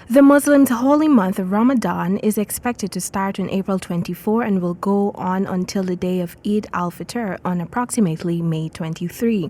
The Muslims' holy month of Ramadan is expected to start on April 24 and will go on until the day of Eid al-Fitr on approximately May 23.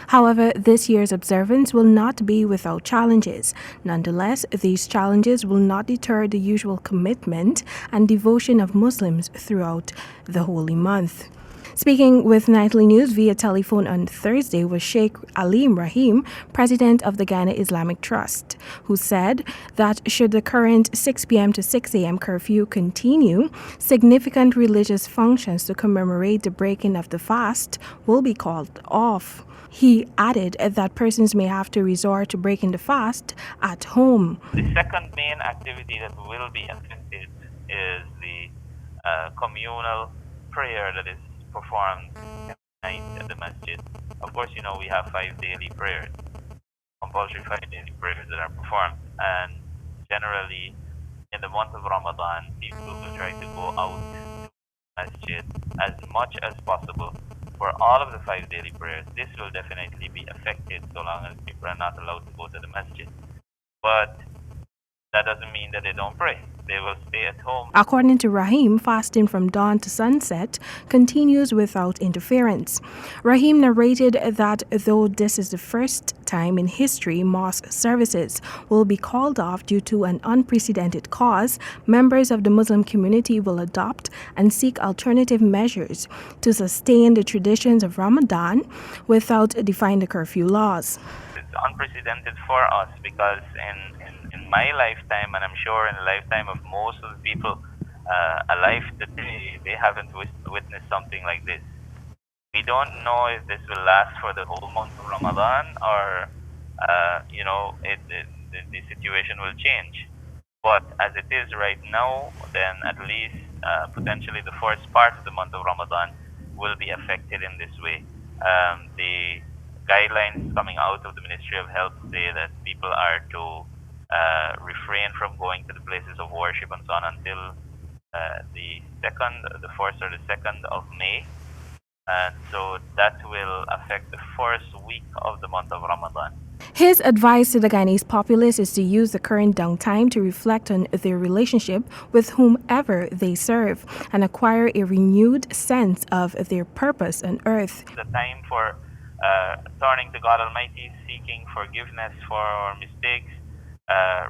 However, this year's observance will not be without challenges. Nonetheless, these challenges will not deter the usual commitment and devotion of Muslims throughout the holy month. Speaking with Nightly News via telephone on Thursday was Shaikh Aleem Rahim, president of the Guyana Islamic Trust, who said that should the current 6 p.m. to 6 a.m. curfew continue, significant religious functions to commemorate the breaking of the fast will be called off. He added that persons may have to resort to breaking the fast at home. The second main activity that will be affected is the communal prayer that is performed night at the masjid. Of course, we have 5 daily prayers, compulsory 5 daily prayers that are performed, and generally in the month of Ramadan, people will try to go out to the masjid as much as possible for all of the 5 daily prayers. This will definitely be affected so long as people are not allowed to go to the masjid. But that doesn't mean that they don't pray. They will stay at home. According to Rahim, fasting from dawn to sunset continues without interference. Rahim narrated that though this is the first time in history mosque services will be called off due to an unprecedented cause, members of the Muslim community will adopt and seek alternative measures to sustain the traditions of Ramadan without defying the curfew laws. It's unprecedented for us because in my lifetime, and I'm sure in the lifetime of most of the people alive today, they haven't witnessed something like this. We don't know if this will last for the whole month of Ramadan or, the situation will change. But as it is right now, then at least potentially the first part of the month of Ramadan will be affected in this way. The guidelines coming out of the Ministry of Health say that people are to refrain from going to the places of worship and so on until the 1st or the 2nd of May. And so that will affect the first week of the month of Ramadan. His advice to the Guyanese populace is to use the current downtime to reflect on their relationship with whomever they serve and acquire a renewed sense of their purpose on earth. The time for turning to God Almighty, seeking forgiveness for our mistakes,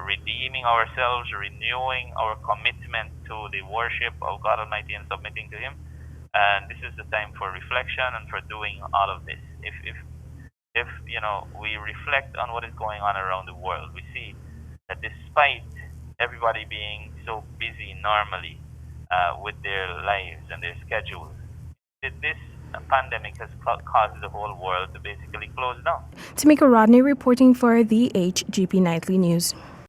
redeeming ourselves, renewing our commitment to the worship of God Almighty and submitting to Him. And this is the time for reflection and for doing all of this. If we reflect on what is going on around the world, we see that despite everybody being so busy normally with their lives and their schedules, this pandemic has caused the whole world to basically close down. Temika Rodney reporting for the HGP Nightly News.